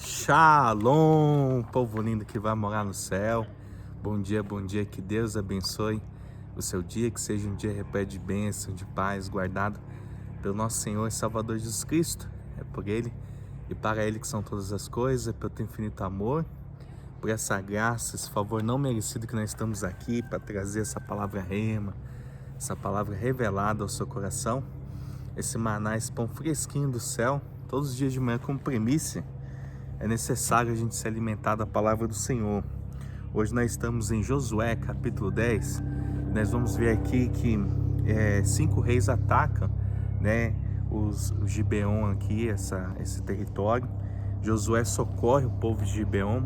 Shalom, povo lindo que vai morar no céu. Bom dia, que Deus abençoe o seu dia, que seja um dia repleto de bênção, de paz, guardado pelo nosso Senhor e Salvador Jesus Cristo. É por Ele e para Ele que são todas as coisas, é pelo teu infinito amor, por essa graça, esse favor não merecido que nós estamos aqui para trazer essa palavra rema, essa palavra revelada ao seu coração, esse maná, esse pão fresquinho do céu, todos os dias de manhã como primícia. É necessário a gente se alimentar da palavra do Senhor. Hoje nós estamos em Josué, capítulo 10. Nós vamos ver aqui que 5 reis atacam, né, os Gibeon aqui, esse território. Josué socorre o povo de Gibeon.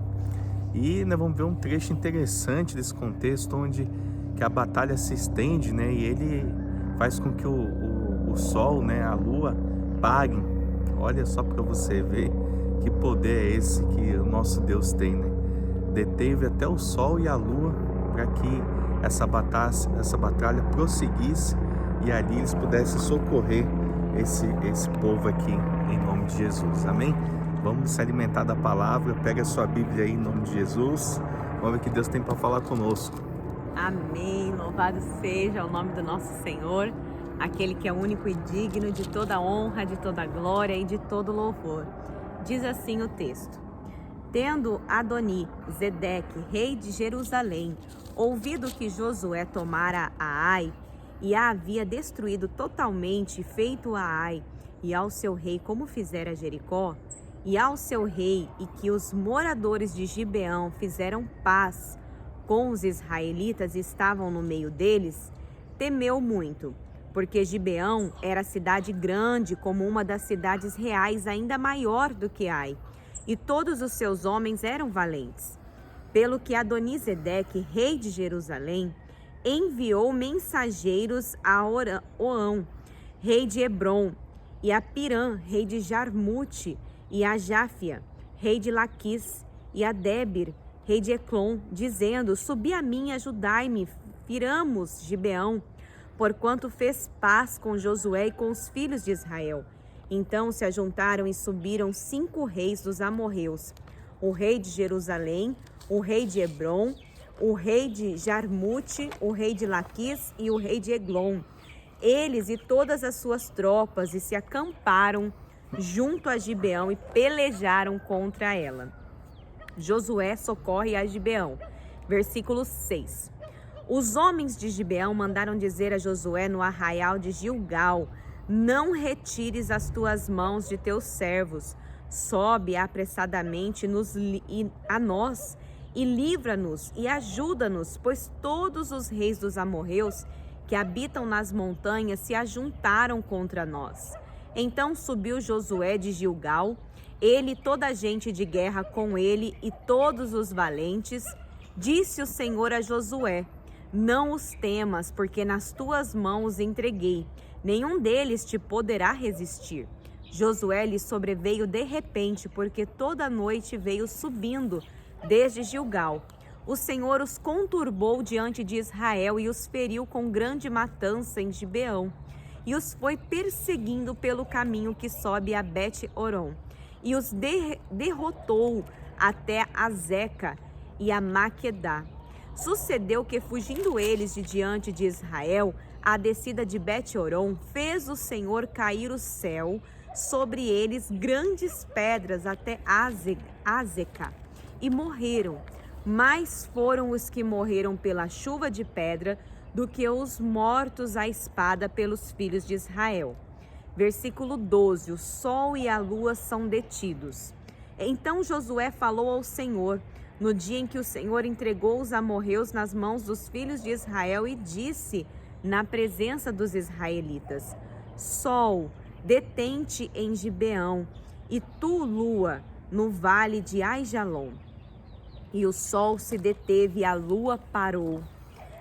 E nós vamos ver um trecho interessante desse contexto, onde que a batalha se estende, né, e ele faz com que o sol, né, a lua, parem. Olha só para você ver que poder é esse que o nosso Deus tem, né? Deteve até o sol e a lua para que essa batalha prosseguisse e ali eles pudessem socorrer esse povo aqui, em nome de Jesus. Amém? Vamos se alimentar da palavra. Pega a sua Bíblia aí, em nome de Jesus. Vamos ver o que Deus tem para falar conosco. Amém. Louvado seja o nome do nosso Senhor, aquele que é único e digno de toda honra, de toda glória e de todo louvor. Diz assim o texto: Tendo Adoni-Zedeque, rei de Jerusalém, ouvido que Josué tomara a Ai e a havia destruído totalmente, feito a Ai e ao seu rei como fizera Jericó, e ao seu rei, e que os moradores de Gibeão fizeram paz com os israelitas e estavam no meio deles, temeu muito, porque Gibeão era cidade grande, como uma das cidades reais, ainda maior do que Ai, e todos os seus homens eram valentes. Pelo que Adoni-Zedeque, rei de Jerusalém, enviou mensageiros a Oão, rei de Hebron, e a Pirã, rei de Jarmute, e a Jáfia, rei de Laquis, e a Debir, rei de Eclon, dizendo: Subi a mim, ajudai-me, firamos Gibeão, porquanto fez paz com Josué e com os filhos de Israel. Então se ajuntaram e subiram 5 reis dos amorreus, o rei de Jerusalém, o rei de Hebron, o rei de Jarmute, o rei de Laquis e o rei de Eglon, eles e todas as suas tropas, e se acamparam junto a Gibeão e pelejaram contra ela. Josué socorre a Gibeão. Versículo 6. Os homens de Gibeão mandaram dizer a Josué no arraial de Gilgal: Não retires as tuas mãos de teus servos, sobe apressadamente a nós e livra-nos e ajuda-nos, pois todos os reis dos amorreus que habitam nas montanhas se ajuntaram contra nós. Então subiu Josué de Gilgal, ele e toda a gente de guerra com ele e todos os valentes. Disse o Senhor a Josué: Não os temas, porque nas tuas mãos entreguei. Nenhum deles te poderá resistir. Josué lhe sobreveio de repente, porque toda a noite veio subindo desde Gilgal. O Senhor os conturbou diante de Israel e os feriu com grande matança em Gibeão. E os foi perseguindo pelo caminho que sobe a Bet-Oron. E os derrotou até a Zeca e a Maquedá. Sucedeu que, fugindo eles de diante de Israel, a descida de Bet-Oron, fez o Senhor cair o céu sobre eles grandes pedras até Azeca, e morreram. Mais foram os que morreram pela chuva de pedra do que os mortos à espada pelos filhos de Israel. Versículo 12. O sol e a lua são detidos. Então Josué falou ao Senhor no dia em que o Senhor entregou os amorreus nas mãos dos filhos de Israel, e disse na presença dos israelitas: Sol, detente em Gibeão, e tu, lua, no vale de Aijalon. E o sol se deteve e a lua parou,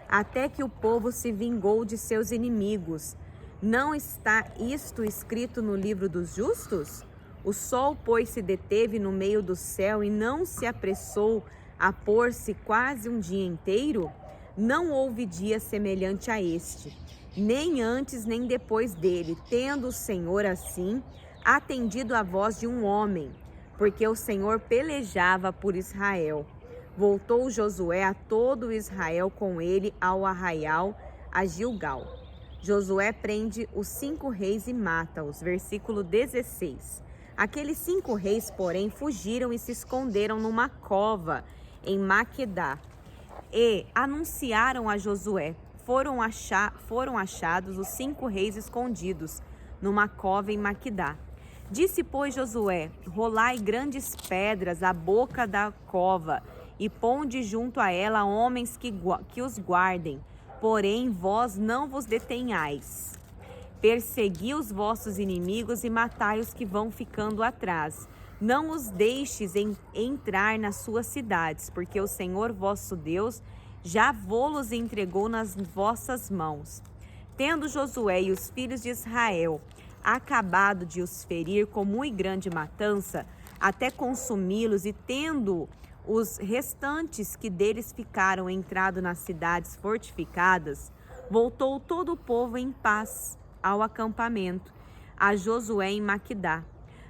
até que o povo se vingou de seus inimigos. Não está isto escrito no livro dos justos? O sol, pois, se deteve no meio do céu e não se apressou a pôr-se quase um dia inteiro? Não houve dia semelhante a este, nem antes nem depois dele, tendo o Senhor assim atendido à voz de um homem. porque o Senhor pelejava por Israel. Voltou Josué a todo Israel com ele ao arraial a Gilgal. Josué prende os 5 reis e mata-os. Versículo 16. Aqueles 5 reis, porém, fugiram e se esconderam numa cova em Maquedá. E anunciaram a Josué. Foram achados os 5 reis escondidos numa cova em Maquedá. Disse, pois, Josué: rolai grandes pedras à boca da cova, e ponde junto a ela homens que os guardem. Porém, vós não vos detenhais. Persegui os vossos inimigos e matai os que vão ficando atrás. Não os deixes entrar nas suas cidades, porque o Senhor vosso Deus já vô-los entregou nas vossas mãos. Tendo Josué e os filhos de Israel acabado de os ferir com muito grande matança, até consumi-los, e tendo os restantes que deles ficaram entrado nas cidades fortificadas, voltou todo o povo em paz ao acampamento, a Josué em Maquedá,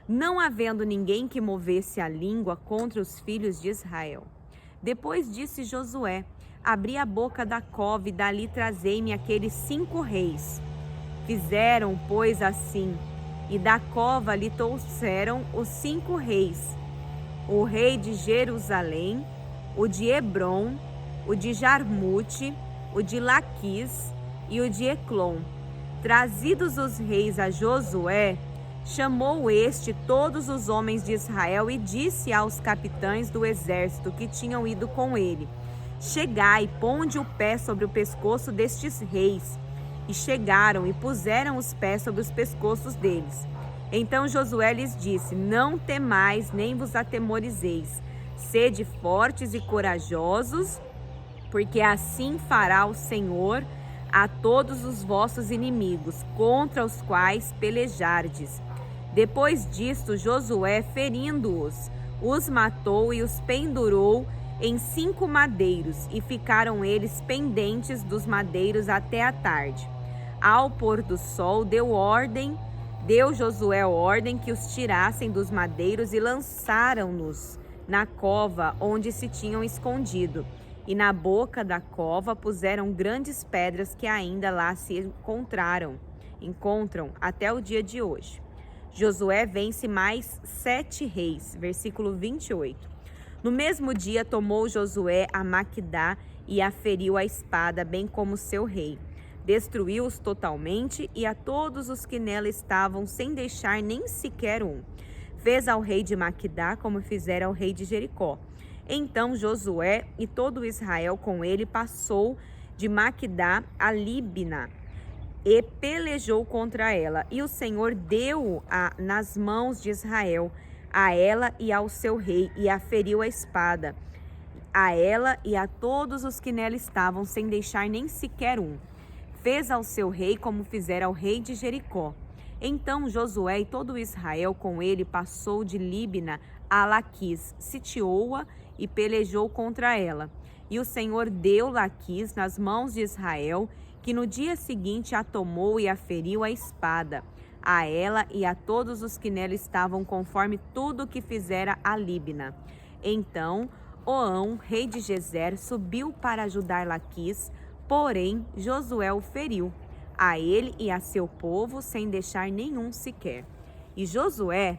não havendo ninguém que movesse a língua contra os filhos de Israel. Depois disse Josué: abri a boca da cova e dali trazei-me aqueles 5 reis. Fizeram, pois, assim, e da cova lhe trouxeram os 5 reis: o rei de Jerusalém, o de Hebron, o de Jarmute, o de Laquis e o de Eclon. Trazidos os reis a Josué, chamou este todos os homens de Israel e disse aos capitães do exército que tinham ido com ele: chegai, ponde o pé sobre o pescoço destes reis. E chegaram e puseram os pés sobre os pescoços deles. Então Josué lhes disse: não temais, nem vos atemorizeis. Sede fortes e corajosos, porque assim fará o Senhor a todos os vossos inimigos, contra os quais pelejardes. Depois disto, Josué, ferindo-os, os matou e os pendurou em 5 madeiros, e ficaram eles pendentes dos madeiros até a tarde. Ao pôr do sol, deu Josué ordem que os tirassem dos madeiros e lançaram-nos na cova onde se tinham escondido. E na boca da cova puseram grandes pedras que ainda lá se encontram até o dia de hoje. Josué vence mais 7 reis. Versículo 28. No mesmo dia tomou Josué a Maquedá e a feriu a espada, bem como seu rei. Destruiu-os totalmente e a todos os que nela estavam, sem deixar nem sequer um. Fez ao rei de Maquedá como fizera ao rei de Jericó. Então Josué e todo Israel com ele passou de Maquedá a Líbina e pelejou contra ela. E o Senhor deu-a nas mãos de Israel, a ela e ao seu rei, e a feriu a espada, a ela e a todos os que nela estavam, sem deixar nem sequer um. Fez ao seu rei como fizera ao rei de Jericó. Então Josué e todo Israel com ele passou de Líbina a Laquis, sitiou-a e pelejou contra ela. E o Senhor deu Laquis nas mãos de Israel, que no dia seguinte a tomou e a feriu a espada, a ela e a todos os que nela estavam, conforme tudo que fizera a Líbina. Então Oão, rei de Gezer, subiu para ajudar Laquis, porém Josué o feriu, a ele e a seu povo, sem deixar nenhum sequer. E Josué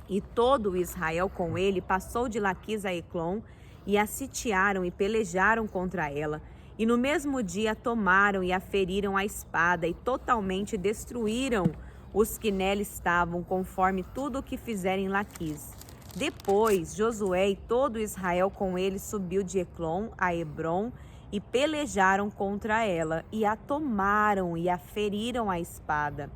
e todo Israel com ele passou de Laquis a Eclon, e a sitiaram e pelejaram contra ela. E no mesmo dia tomaram e a feriram a espada, e totalmente destruíram os que nela estavam, conforme tudo o que fizeram em Laquis. Depois Josué e todo Israel com ele subiu de Eclon a Hebron, e pelejaram contra ela, e a tomaram e a feriram a espada,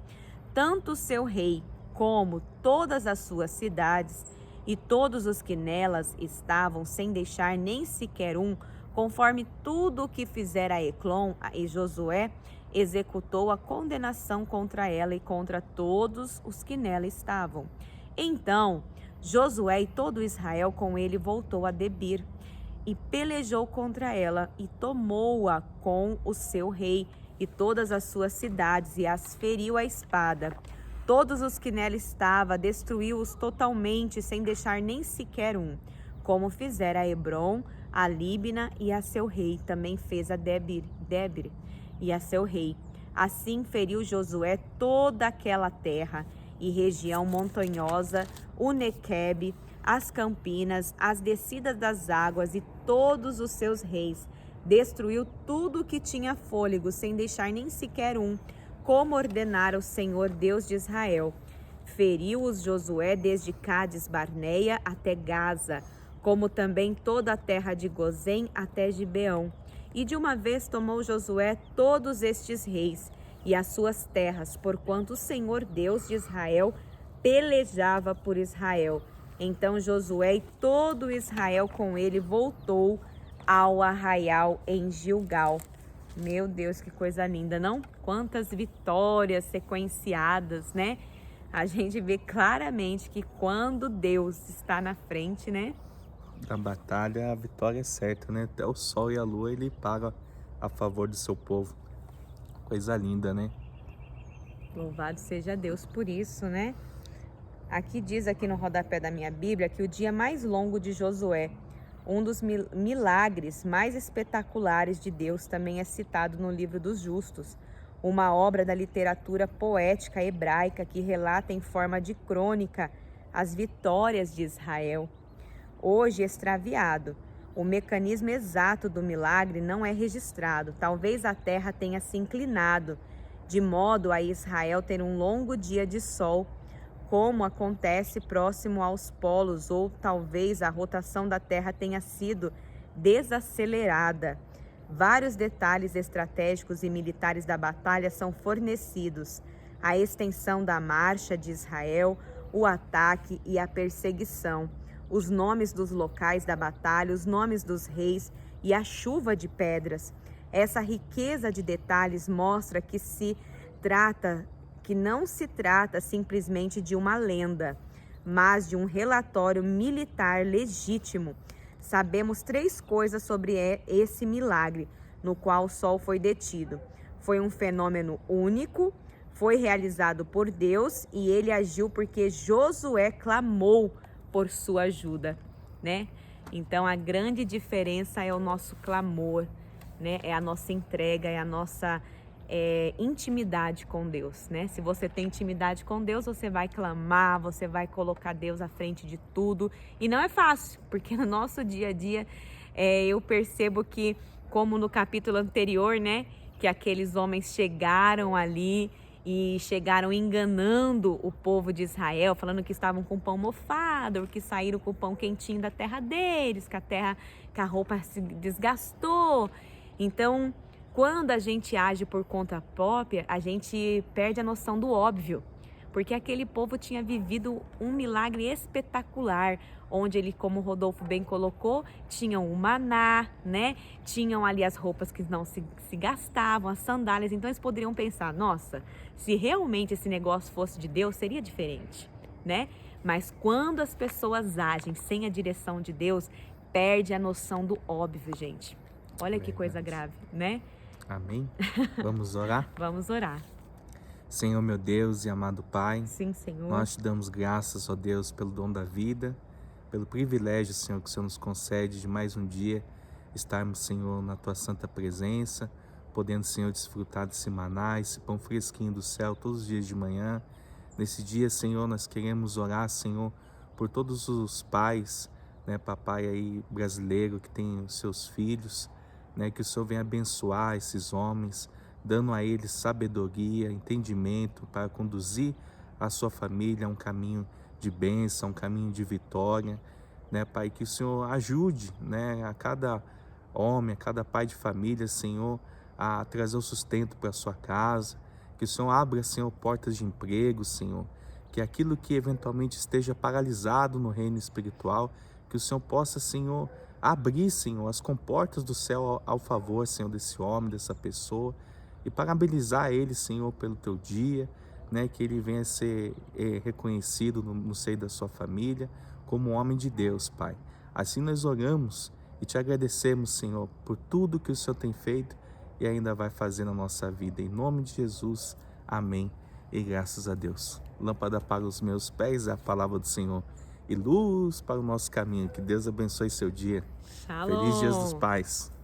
tanto seu rei como todas as suas cidades, e todos os que nelas estavam, sem deixar nem sequer um, conforme tudo o que fizera Eclon. E Josué executou a condenação contra ela e contra todos os que nela estavam. Então Josué e todo Israel com ele voltou a Debir, e pelejou contra ela, e tomou-a com o seu rei e todas as suas cidades, e as feriu a espada. Todos os que nela estavam, destruiu-os totalmente, sem deixar nem sequer um. Como fizera a Hebron, a Líbina e a seu rei, também fez a Debir e a seu rei. Assim feriu Josué toda aquela terra e região montanhosa, o Nequebe, as campinas, as descidas das águas e todos os seus reis. Destruiu tudo o que tinha fôlego, sem deixar nem sequer um, como ordenara o Senhor Deus de Israel. Feriu-os Josué desde Cádiz Barneia até Gaza, como também toda a terra de Gozém até Gibeão. E de uma vez tomou Josué todos estes reis e as suas terras, porquanto o Senhor Deus de Israel pelejava por Israel. Então Josué e todo Israel com ele voltou ao arraial em Gilgal. Meu Deus, que coisa linda, não? Quantas vitórias sequenciadas, né? A gente vê claramente que quando Deus está na frente, né? Da batalha, a vitória é certa, né? Até o sol e a lua ele paga a favor do seu povo. Coisa linda, né? Louvado seja Deus por isso, né? Aqui diz aqui no rodapé da minha Bíblia que o dia mais longo de Josué, um dos milagres mais espetaculares de Deus, também é citado no livro dos Justos, uma obra da literatura poética hebraica que relata em forma de crônica as vitórias de Israel. Hoje extraviado, o mecanismo exato do milagre não é registrado. Talvez a terra tenha se inclinado, de modo a Israel ter um longo dia de sol, como acontece próximo aos polos, ou talvez a rotação da Terra tenha sido desacelerada. Vários detalhes estratégicos e militares da batalha são fornecidos: a extensão da marcha de Israel, o ataque e a perseguição, os nomes dos locais da batalha, os nomes dos reis e a chuva de pedras. Essa riqueza de detalhes mostra que não se trata simplesmente de uma lenda, mas de um relatório militar legítimo. Sabemos 3 coisas sobre esse milagre, no qual o sol foi detido. Foi um fenômeno único, foi realizado por Deus e ele agiu porque Josué clamou por sua ajuda, né? Então a grande diferença é o nosso clamor, né? É a nossa entrega, é a nossa intimidade com Deus, né? Se você tem intimidade com Deus, você vai clamar, você vai colocar Deus à frente de tudo. E não é fácil, porque no nosso dia a dia eu percebo que, como no capítulo anterior, né? Que aqueles homens chegaram ali e chegaram enganando o povo de Israel, falando que estavam com pão mofado, que saíram com o pão quentinho da terra deles, que a roupa se desgastou. Então, quando a gente age por conta própria, a gente perde a noção do óbvio, porque aquele povo tinha vivido um milagre espetacular, onde ele, como o Rodolfo bem colocou, tinham o maná, né? Tinham ali as roupas que não se gastavam, as sandálias. Então eles poderiam pensar: nossa, se realmente esse negócio fosse de Deus, seria diferente, né? Mas quando as pessoas agem sem a direção de Deus, perde a noção do óbvio, gente. Olha que coisa grave, né? Amém? Vamos orar? Vamos orar. Senhor, meu Deus e amado Pai, Sim, Senhor. nós te damos graças, ó Deus, pelo dom da vida, pelo privilégio, Senhor, que o Senhor nos concede de mais um dia estarmos, Senhor, na Tua santa presença, podendo, Senhor, desfrutar desse maná, esse pão fresquinho do céu todos os dias de manhã. Nesse dia, Senhor, nós queremos orar, Senhor, por todos os pais, né, papai aí brasileiro que tem os seus filhos, né, que o Senhor venha abençoar esses homens, dando a eles sabedoria, entendimento para conduzir a sua família a um caminho de bênção, um caminho de vitória, né, Pai, que o Senhor ajude, né, a cada homem, a cada pai de família, Senhor, a trazer o sustento para a sua casa, que o Senhor abra, Senhor, portas de emprego, Senhor, que aquilo que eventualmente esteja paralisado no reino espiritual, que o Senhor possa, Senhor, abrir, Senhor, as comportas do céu ao favor, Senhor, desse homem, dessa pessoa, e parabenizar ele, Senhor, pelo teu dia, né, que ele venha ser reconhecido no seio da sua família como um homem de Deus, Pai. Assim nós oramos e te agradecemos, Senhor, por tudo que o Senhor tem feito e ainda vai fazer na nossa vida. Em nome de Jesus, amém e graças a Deus. Lâmpada para os meus pés é a palavra do Senhor e luz para o nosso caminho. Que Deus abençoe seu dia. Shalom. Feliz Dia dos Pais.